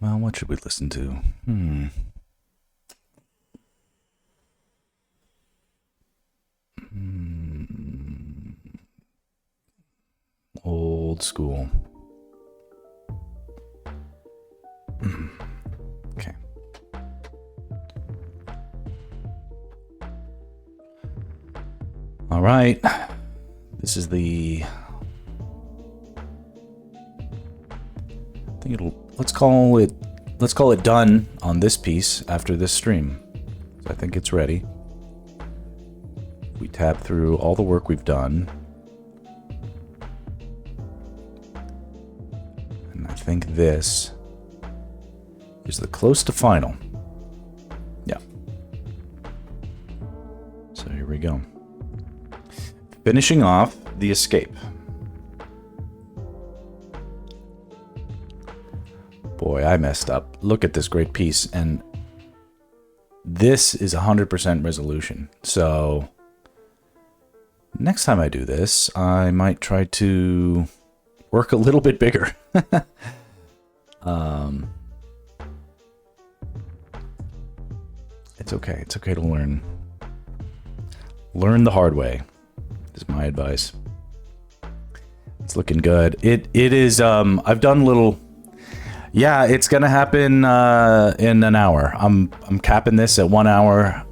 Well, what should we listen to? Old school. Okay. All right. This is the... I think it'll... Let's call it done on this piece after this stream. So I think it's ready. We tab through all the work we've done. And I think this is the close to final. Yeah. So here we go. Finishing off the escape. Boy, I messed up. Look at this great piece. And this is 100% resolution. So next time I do this, I might try to work a little bit bigger. It's okay. It's okay to learn. Learn the hard way is my advice. It's looking good. It is. I've done little. Yeah, it's gonna happen in an hour. I'm capping this at 1 hour.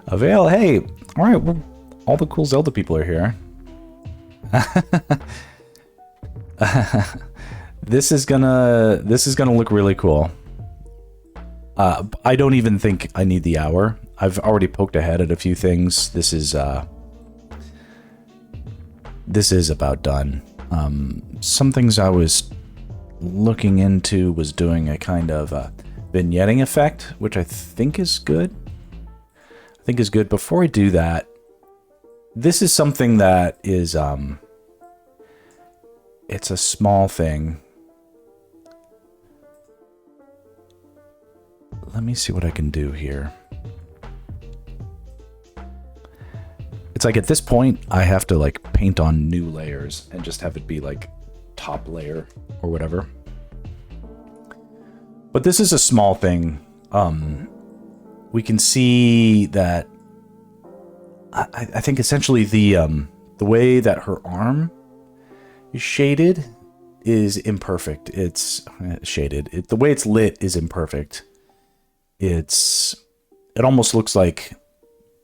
Avail. Hey, all right. Well, all the cool Zelda people are here. This is gonna look really cool. I don't even think I need the hour. I've already poked ahead at a few things. This is about done. Some things I was looking into was doing a kind of vignetting effect, which I think is good. Before I do that, this is something that is it's a small thing. Let me see what I can do here. It's like at this point, I have to like paint on new layers and just have it be like top layer or whatever. But this is a small thing. We can see that I think essentially the way that her arm is shaded is imperfect. It's shaded. The way it's lit is imperfect. It almost looks like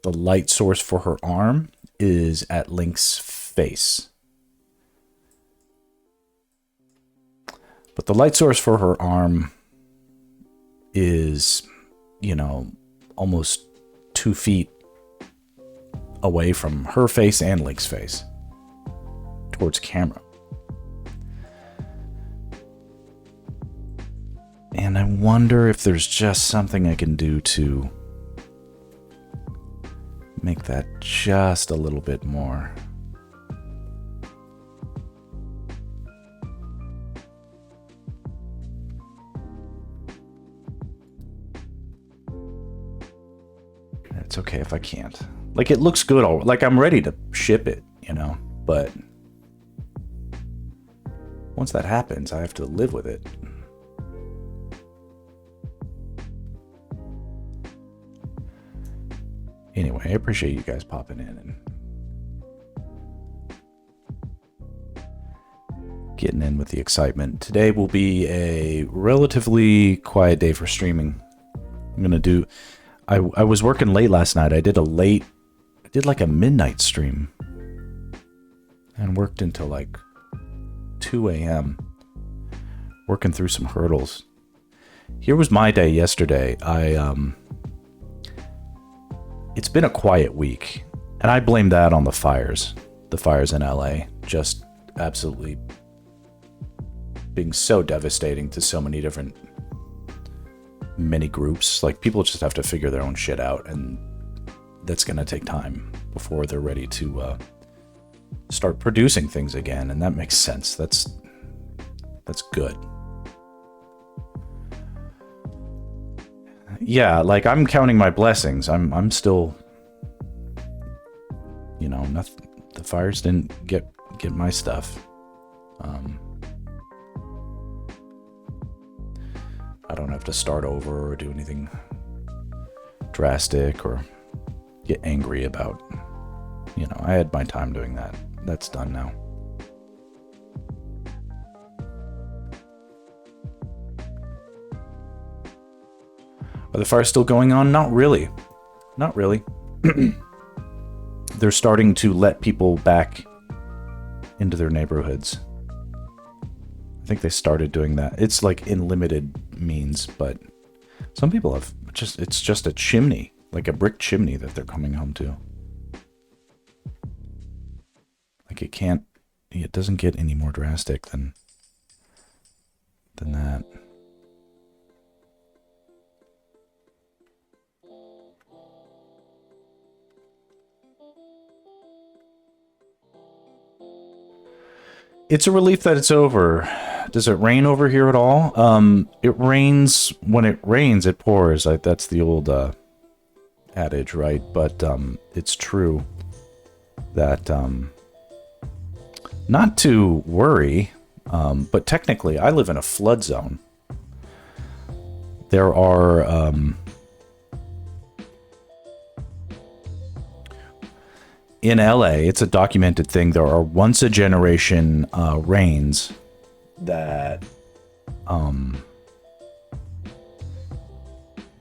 the light source for her arm is at Link's face. But the light source for her arm is, you know, almost 2 feet away from her face and Link's face towards camera. And I wonder if there's just something I can do to make that just a little bit more. It's okay if I can't. Like, it looks good. Like, I'm ready to ship it, you know? But once that happens, I have to live with it. Anyway, I appreciate you guys popping in and getting in with the excitement. Today will be a relatively quiet day for streaming. I'm gonna do... I was working late last night. I did like a midnight stream. And worked until like 2 a.m. Working through some hurdles. Here was my day yesterday. It's been a quiet week, and I blame that on the fires. The fires in LA just absolutely being so devastating to so many different mini groups. Like, people just have to figure their own shit out, and that's going to take time before they're ready to start producing things again, and that makes sense. That's good. Yeah, like, I'm counting my blessings. I'm still, you know, nothing. The fires didn't get my stuff. I don't have to start over or do anything drastic or get angry about. You know, I had my time doing that. That's done now. Are the fires still going on? Not really. Not really. They're starting to let people back into their neighborhoods. I think they started doing that. It's like in limited means, but some people have it's just a chimney, like a brick chimney that they're coming home to. Like it doesn't get any more drastic than that. It's a relief that it's over. Does it rain over here at all? It rains. When it rains, it pours. That's the old adage, right? But it's true that not to worry, but technically I live in a flood zone. There are in LA, it's a documented thing. There are once a generation rains that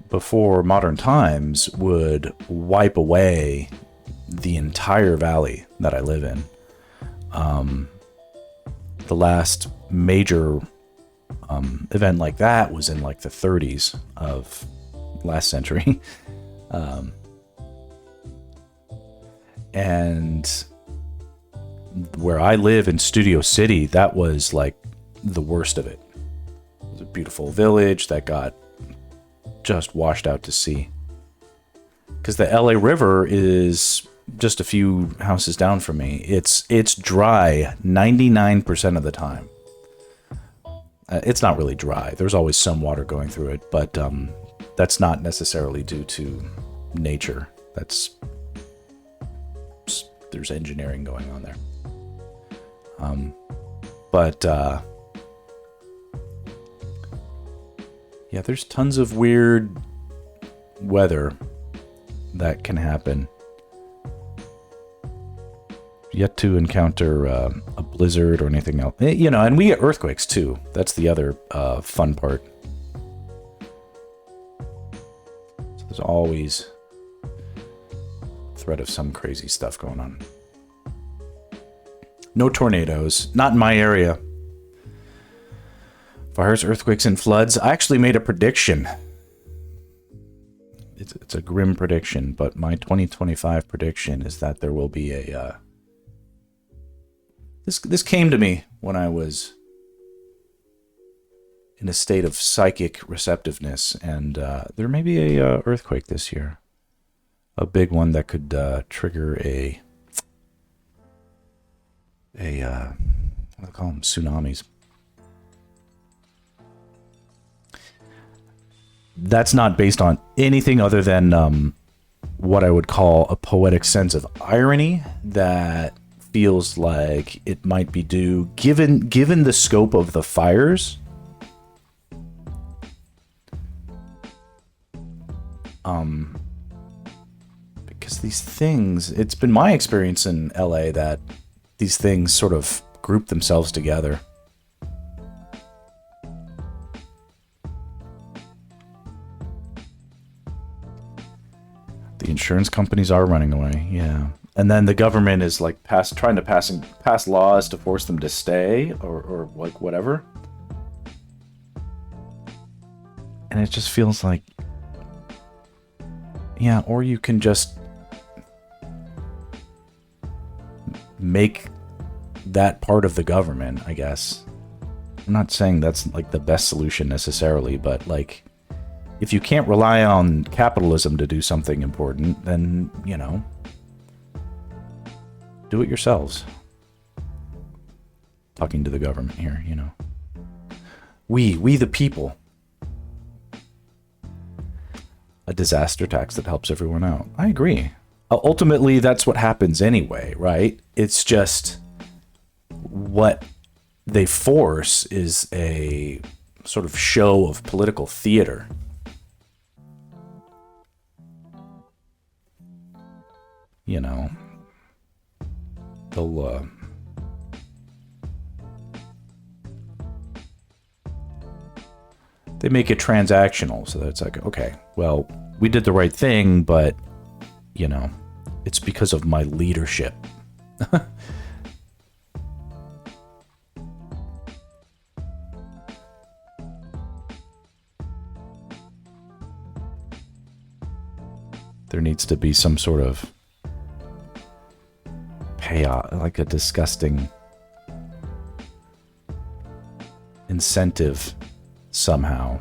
before modern times would wipe away the entire valley that I live in. The last major event like that was in like the 30s of last century. And where I live in Studio City, that was like the worst of it. It was a beautiful village that got just washed out to sea. Because the LA River is just a few houses down from me. It's dry 99% of the time. It's not really dry. There's always some water going through it, but that's not necessarily due to nature. There's engineering going on there. Yeah, there's tons of weird weather that can happen. Yet to encounter a blizzard or anything else. You know, and we get earthquakes too. That's the other fun part. So there's always threat of some crazy stuff going on. No tornadoes. Not in my area. Fires, earthquakes, and floods. I actually made a prediction. It's a grim prediction, but my 2025 prediction is that there will be a... This came to me when I was in a state of psychic receptiveness, and there may be a earthquake this year. A big one that could trigger a what do they call them? Tsunamis. That's not based on anything other than what I would call a poetic sense of irony that feels like it might be due, given the scope of the fires. Because these things, it's been my experience in LA that these things sort of group themselves together. The insurance companies are running away, yeah. And then the government is like trying to pass laws to force them to stay or like whatever. And it just feels like, yeah, or you can just make that part of the government, I guess. I'm not saying that's like the best solution necessarily, but like if you can't rely on capitalism to do something important, then, you know, do it yourselves. Talking to the government here, you know. We the people. A disaster tax that helps everyone out. I agree. Ultimately, that's what happens anyway, right? It's just what they force is a sort of show of political theater. You know, they'll they make it transactional, so that it's like, okay, well, we did the right thing, but you know, it's because of my leadership. There needs to be some sort of payoff, like a disgusting incentive somehow.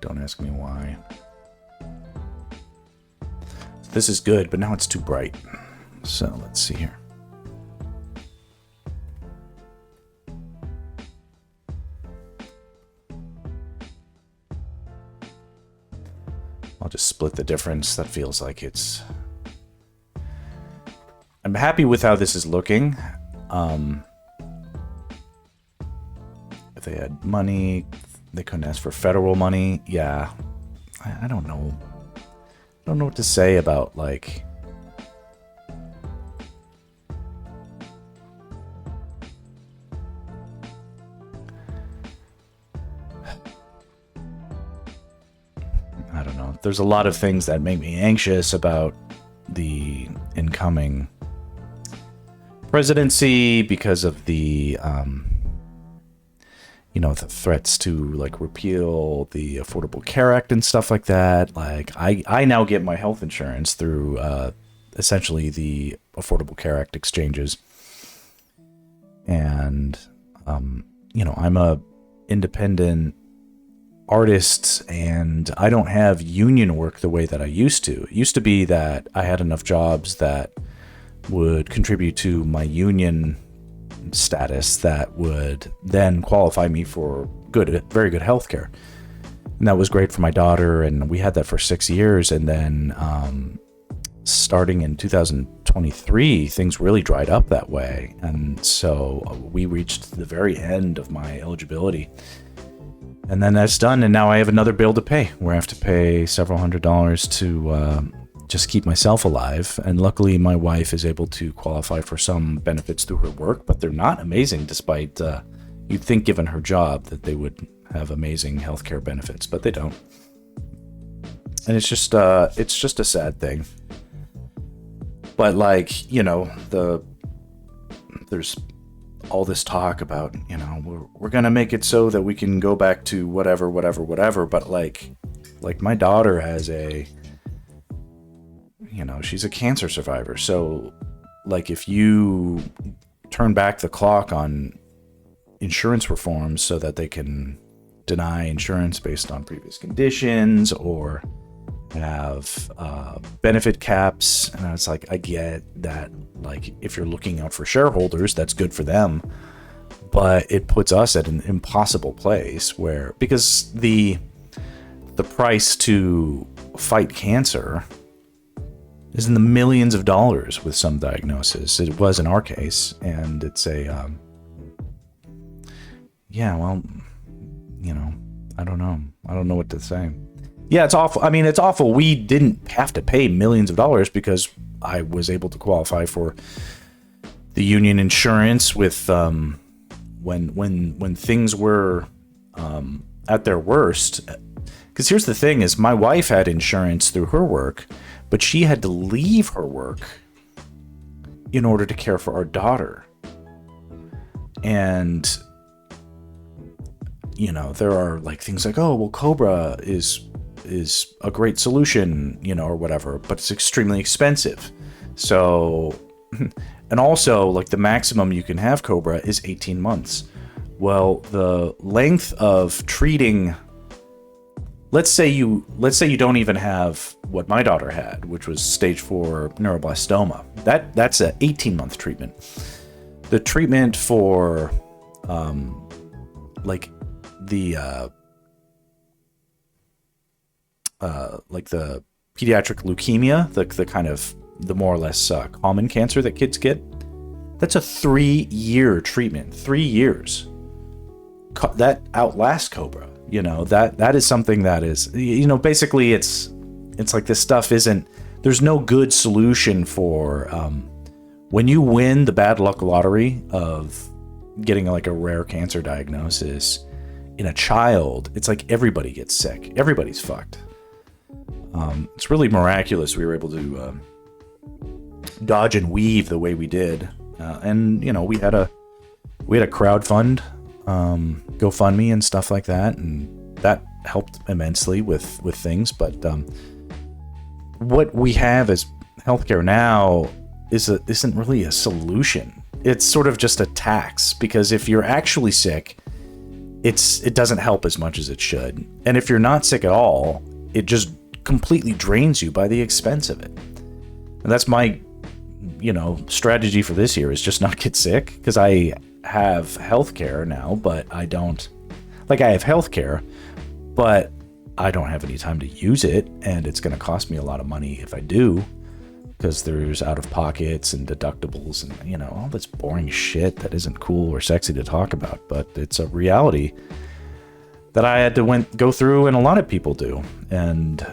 Don't ask me why. This is good, but now it's too bright. So let's see here. I'll just split the difference. That feels like it's... I'm happy with how this is looking. If they had money, they couldn't ask for federal money. Yeah. I don't know. I don't know what to say about, like... I don't know. There's a lot of things that make me anxious about the incoming presidency because of the, you know, the threats to, like, repeal the Affordable Care Act and stuff like that. Like, I now get my health insurance through, essentially the Affordable Care Act exchanges. And, you know, I'm a independent artist and I don't have union work the way that I used to. It used to be that I had enough jobs that would contribute to my union status that would then qualify me for very good healthcare. And that was great for my daughter, and we had that for 6 years. And then starting in 2023, things really dried up that way. And so we reached the very end of my eligibility. And then that's done, and now I have another bill to pay, where I have to pay several $100s to just keep myself alive. And luckily, my wife is able to qualify for some benefits through her work, but they're not amazing, despite you'd think, given her job, that they would have amazing healthcare benefits, but they don't. And it's just a sad thing. But, like, you know, there's all this talk about, you know, we're gonna make it so that we can go back to whatever, but like my daughter has she's a cancer survivor. So, like, if you turn back the clock on insurance reforms so that they can deny insurance based on previous conditions or have benefit caps, and it's like, I get that, like, if you're looking out for shareholders, that's good for them, but it puts us at an impossible place where, because the price to fight cancer is in the millions of dollars with some diagnosis. It was in our case, and it's a well, you know, I don't know what to say. Yeah, it's awful. I mean, it's awful. We didn't have to pay millions of dollars because I was able to qualify for the union insurance with when things were at their worst. Because here's the thing: is my wife had insurance through her work, but she had to leave her work in order to care for our daughter. And, you know, there are, like, things like, oh, well, Cobra is a great solution, you know, or whatever, but it's extremely expensive. So, and also, like, the maximum you can have Cobra is 18 months. Well, the length of treating, let's say you don't even have what my daughter had, which was stage 4 neuroblastoma. That's a 18-month treatment. The treatment for like the pediatric leukemia, the kind of the more or less common cancer that kids get, That's a 3-year treatment. 3 years. That outlasts Cobra. You know, that is something that is, you know, basically it's like this stuff isn't, there's no good solution for when you win the bad luck lottery of getting like a rare cancer diagnosis in a child. It's like everybody gets sick. Everybody's fucked. It's really miraculous we were able to dodge and weave the way we did. And you know, we had a crowdfund, GoFundMe and stuff like that, and that helped immensely with things. But what we have as healthcare now isn't really a solution. It's sort of just a tax, because if you're actually sick, it doesn't help as much as it should. And if you're not sick at all, it just completely drains you by the expense of it. And that's my, you know, strategy for this year, is just not get sick, because I have healthcare now, but I don't, like, I have healthcare, but I don't have any time to use it, and it's going to cost me a lot of money if I do, because there's out of pockets and deductibles and, you know, all this boring shit that isn't cool or sexy to talk about, but it's a reality that I had to go through, and a lot of people do. And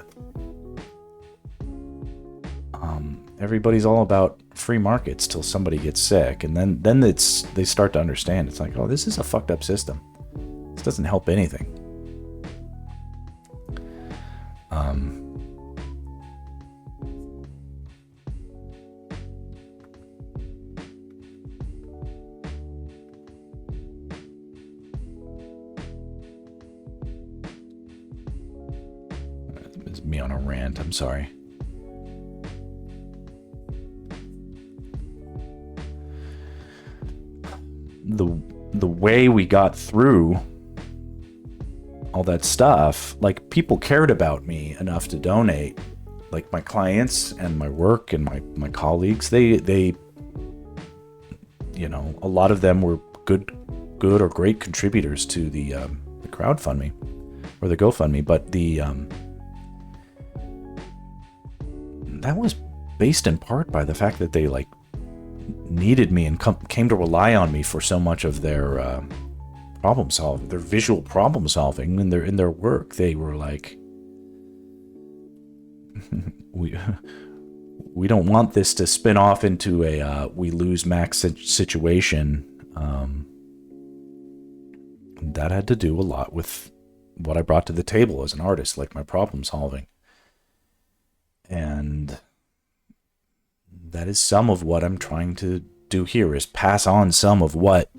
everybody's all about free markets till somebody gets sick, and then they start to understand. It's like, oh, this is a fucked up system. This doesn't help anything. It's me on a rant. I'm sorry. The way we got through all that stuff, like, people cared about me enough to donate. Like, my clients and my work and my colleagues, they you know, a lot of them were good or great contributors to the crowdfunding or the GoFundMe, but that was based in part by the fact that they like needed me and came to rely on me for so much of their problem solving, their visual problem solving in their work. They were like, we don't want this to spin off into a we lose Max situation. That had to do a lot with what I brought to the table as an artist, like my problem solving. And that is some of what I'm trying to do here, is pass on some of what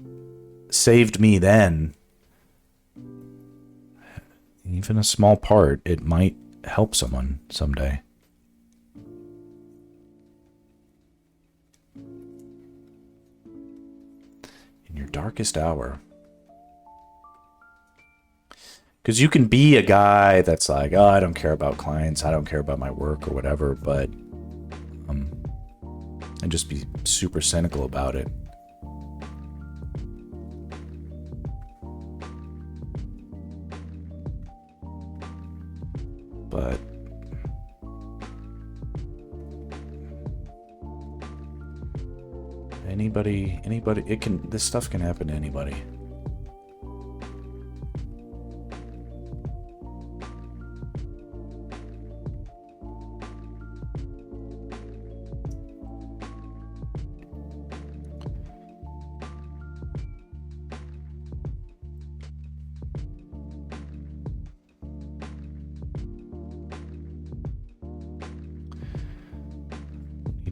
saved me then. Even a small part, it might help someone someday. In your darkest hour. Because you can be a guy that's like, oh, I don't care about clients, I don't care about my work or whatever, but and just be super cynical about it. But anybody, this stuff can happen to anybody.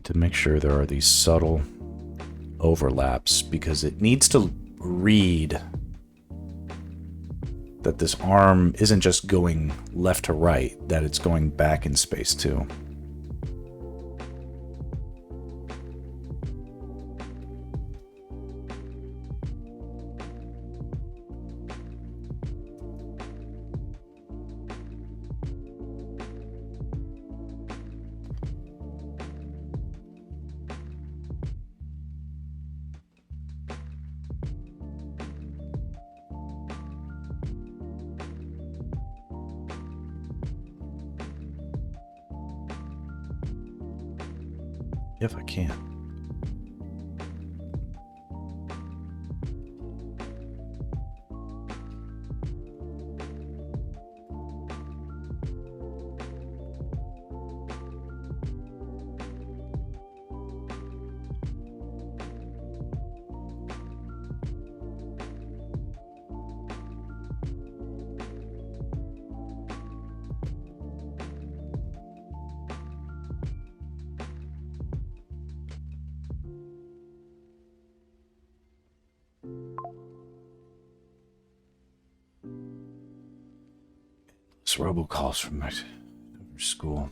To make sure there are these subtle overlaps, because it needs to read that this arm isn't just going left to right, that it's going back in space too. If I can. Yes, robocalls from my school.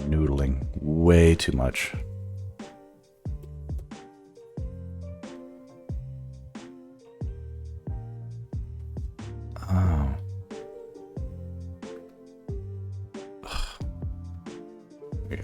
Noodling way too much. Oh. Okay.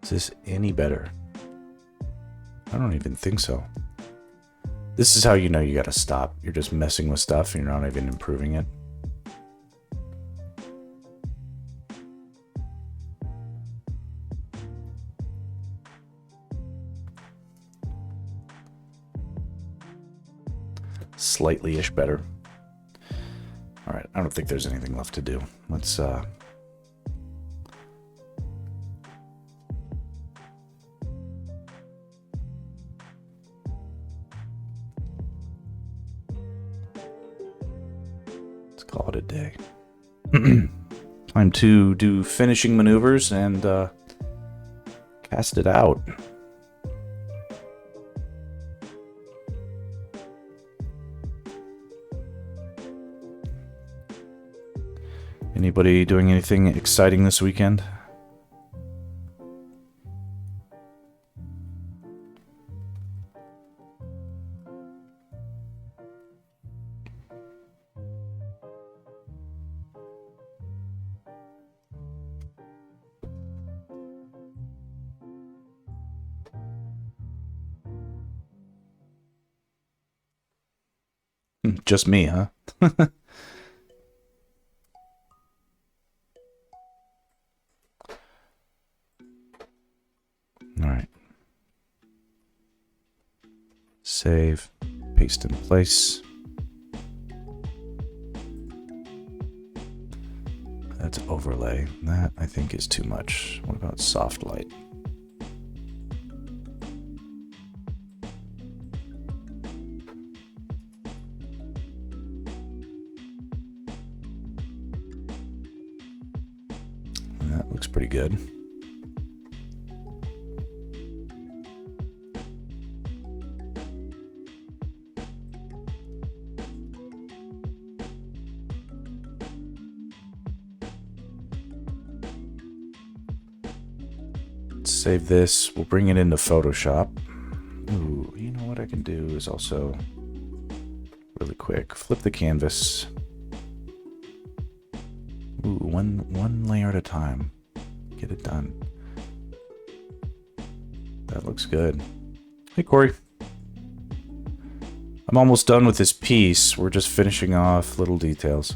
Is this any better? I don't even think so. This is how you know you gotta stop. You're just messing with stuff and you're not even improving it. Slightly-ish better. All right, I don't think there's anything left to do. Let's call it a day. Time to do finishing maneuvers and cast it out. Anybody doing anything exciting this weekend? Just me, huh? All right. Save, paste in place. That's overlay. That, I think, is too much. What about soft light? That looks pretty good. Save this. We'll bring it into Photoshop. Ooh, you know what I can do is also really quick. Flip the canvas. Ooh, one layer at a time. Get it done. That looks good. Hey, Corey. I'm almost done with this piece. We're just finishing off little details.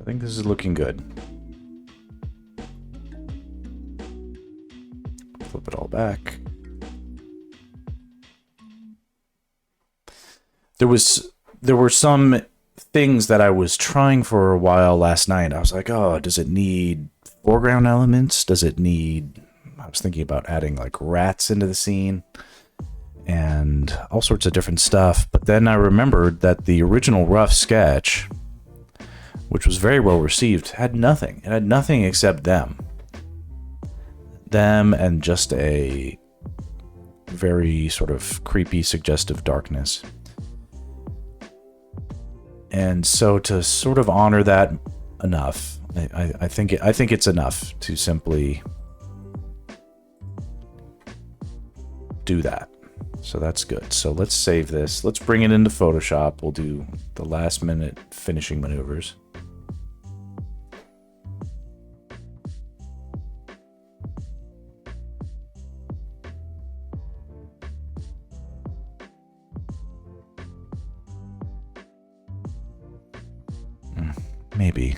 I think this is looking good. Flip it all back. There were some things that I was trying for a while last night. I was like, oh, does it need foreground elements? Does it need... I was thinking about adding like rats into the scene and all sorts of different stuff. But then I remembered that the original rough sketch, which was very well received, had nothing. It had nothing except them. Them and just a very sort of creepy, suggestive darkness. And so to sort of honor that enough, I think it's enough to simply do that. So that's good. So let's save this. Let's bring it into Photoshop. We'll do the last minute finishing maneuvers. Maybe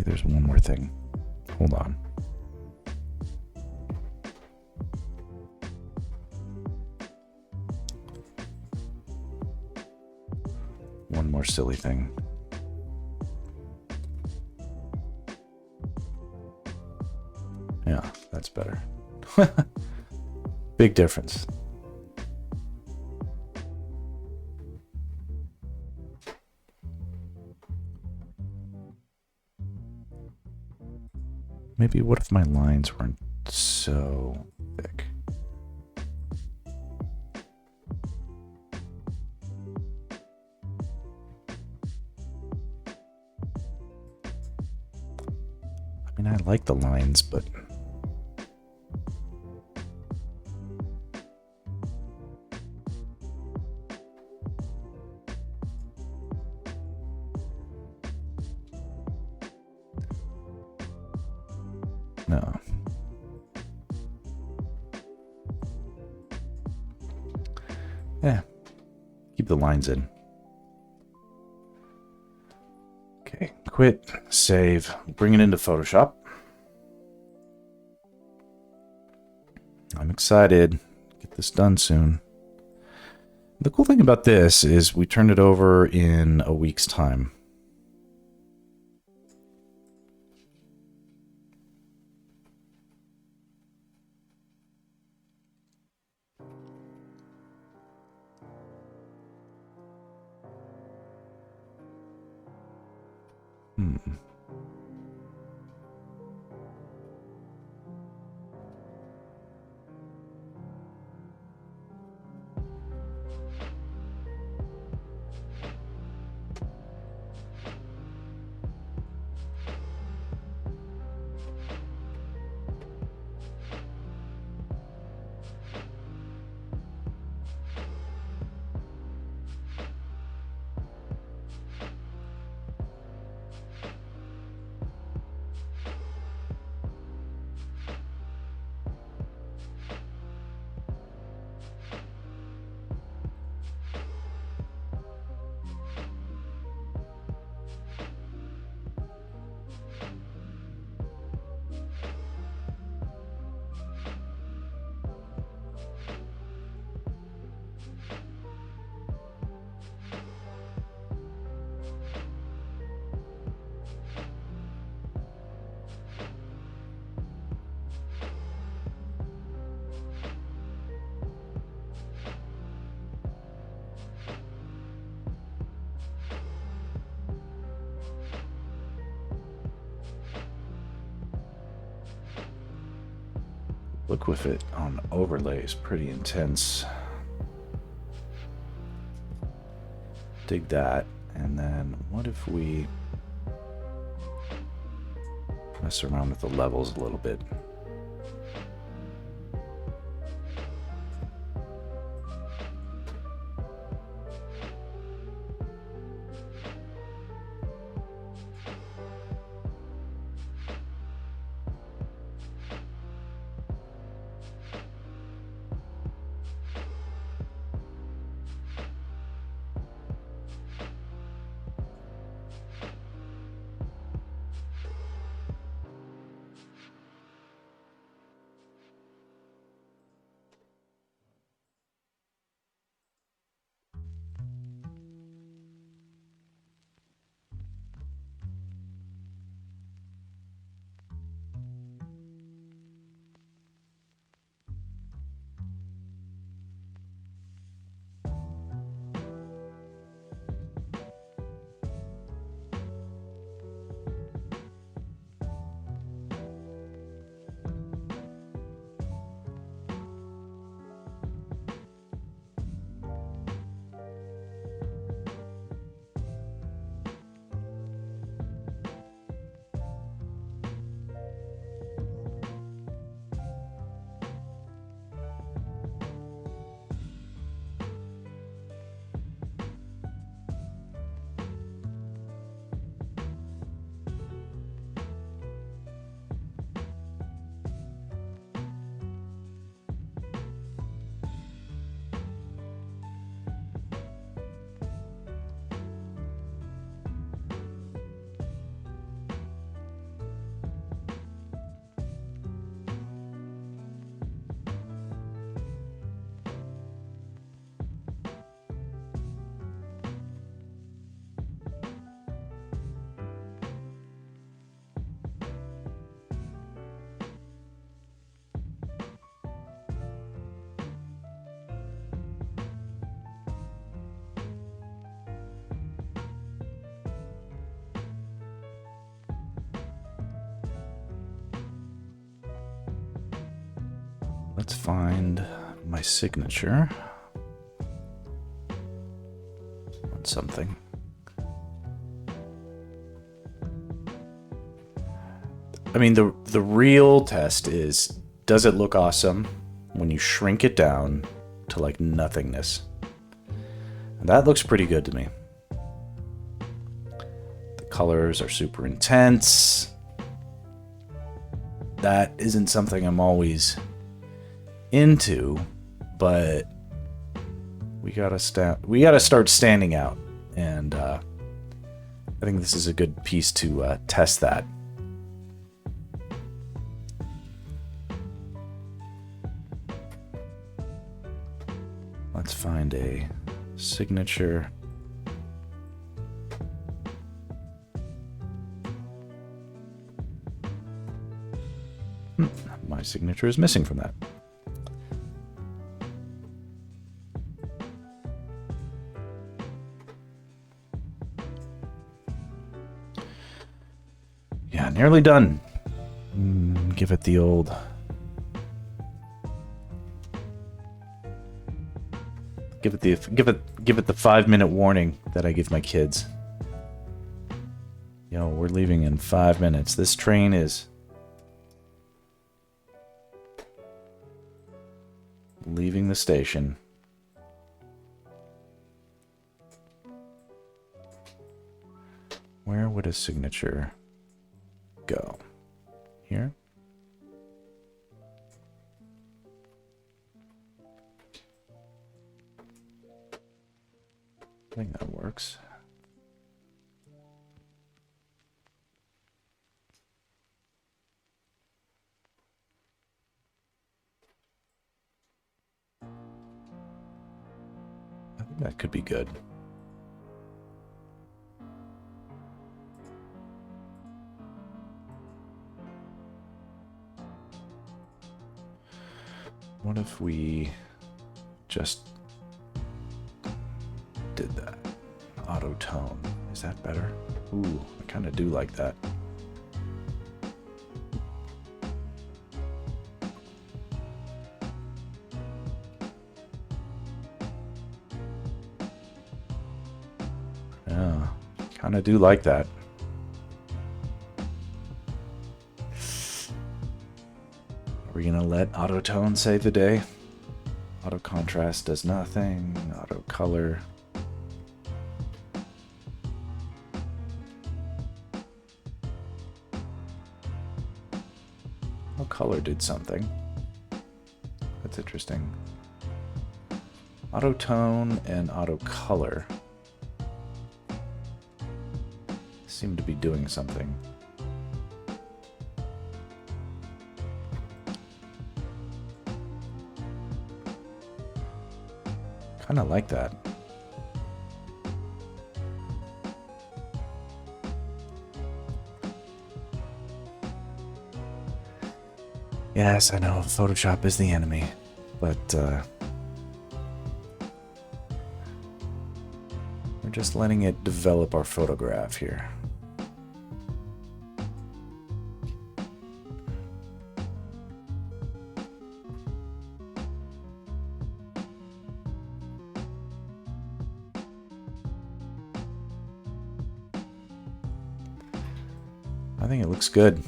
there's one more thing. Hold on. One more silly thing. Yeah, that's better. Big difference. Maybe what if my lines weren't so thick? I mean, I like the lines, but no. Yeah, keep the lines in. Okay, quit, save, bring it into Photoshop. I'm excited. Get this done soon. The cool thing about this is we turned it over in a week's time. Look with it on overlay is pretty intense. Dig that. And then what if we mess around with the levels a little bit? Let's find my signature on something. I mean, the real test is, does it look awesome when you shrink it down to like nothingness? And that looks pretty good to me. The colors are super intense. That isn't something I'm always into, but we gotta start standing out, and I think this is a good piece to test that. Let's find a signature. My signature is missing from that. Yeah, nearly done. Give it the old... Give it the 5-minute warning that I give my kids. Yo, we're leaving in 5 minutes. This train is leaving the station. Where would a signature go? Here? I think that works. I think that could be good. What if we just did that? Auto tone. Is that better? Ooh, I kind of do like that. Yeah, kind of do like that. Are we gonna let auto tone save the day? Auto contrast does nothing. Auto color. Color did something. That's interesting. Auto tone and auto color seem to be doing something. Kind of like that. Yes, I know, Photoshop is the enemy, but we're just letting it develop our photograph here. I think it looks good.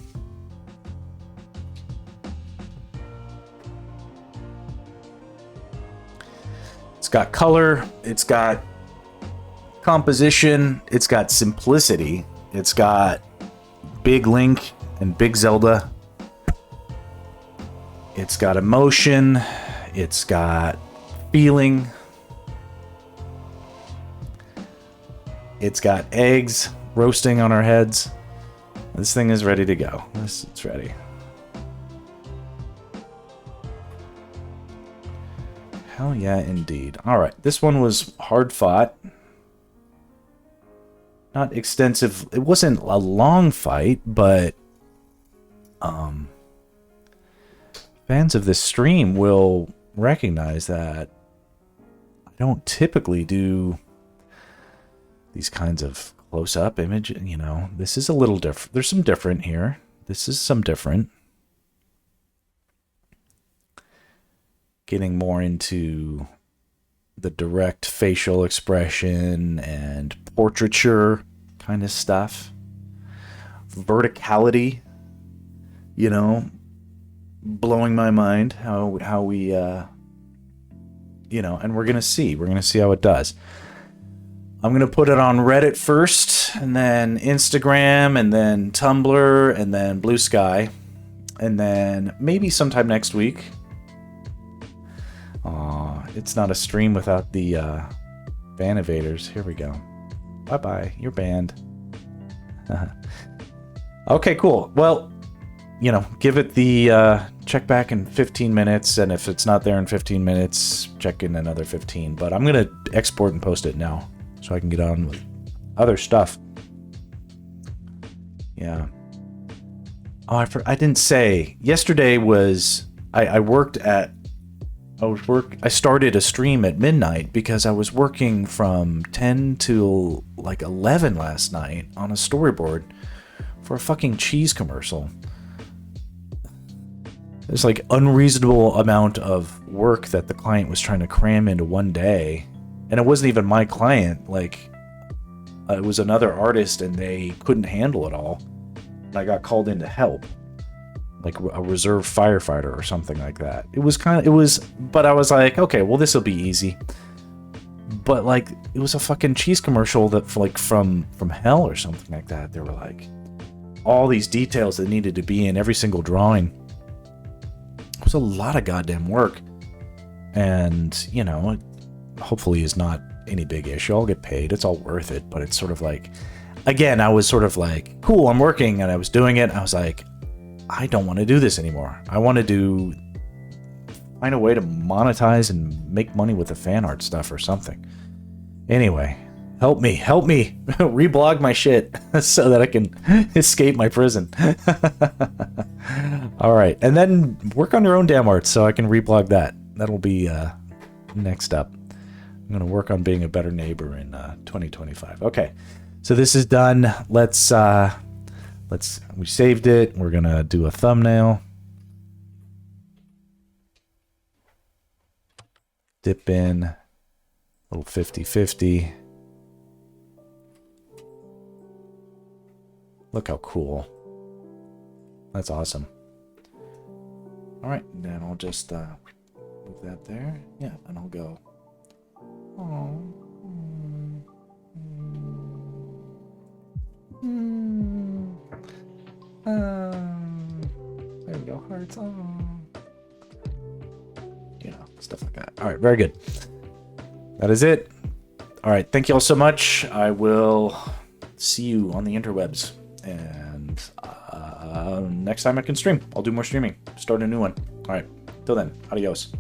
It's got color, it's got composition, it's got simplicity, it's got Big Link and Big Zelda, it's got emotion, it's got feeling, it's got eggs roasting on our heads. This thing is ready to go. It's ready. Hell yeah, indeed. All right, this one was hard fought. Not extensive. It wasn't a long fight, but fans of this stream will recognize that I don't typically do these kinds of close-up image. You know, this is a little different. There's some different here. This is some different. getting more into the direct facial expression and portraiture kind of stuff. Verticality, you know, blowing my mind how we you know, and we're gonna see how it does. I'm gonna put it on Reddit first, and then Instagram, and then Tumblr, and then Blue Sky, and then maybe sometime next week. It's not a stream without the ban evaders. Here we go. Bye bye, you're banned. Okay, cool. Well, you know, give it the check back in 15 minutes, and if it's not there in 15 minutes, check in another 15. But I'm gonna export and post it now, so I can get on with other stuff. Yeah. Oh, I didn't say. Yesterday was I started a stream at midnight because I was working from 10 till like 11 last night on a storyboard for a fucking cheese commercial. There's like unreasonable amount of work that the client was trying to cram into one day. And it wasn't even my client. Like, it was another artist and they couldn't handle it all. And I got called in to help. Like a reserve firefighter or something like that. But I was like, okay, well, this will be easy. But like, it was a fucking cheese commercial that like from hell or something like that. There were like all these details that needed to be in every single drawing. It was a lot of goddamn work. And, you know, it hopefully is not any big issue. I'll get paid. It's all worth it. But it's sort of like, again, I was sort of like, cool, I'm working, and I was doing it. I was like, I don't want to do this anymore. I want to find a way to monetize and make money with the fan art stuff or something. Anyway, help me, reblog my shit so that I can escape my prison. All right, and then work on your own damn art so I can reblog that. That'll be next up. I'm gonna work on being a better neighbor in 2025. Okay, so this is done. We saved it. We're gonna do a thumbnail. Dip in a little 50-50. Look how cool. That's awesome. All right, then I'll just move that there. Yeah, and I'll go. Oh. There we go, hearts. Oh. You know, stuff like that. All right, very good. That is it. All right, thank you all so much. I will see you on the interwebs. And next time I can stream, I'll do more streaming. Start a new one. All right, till then, adios.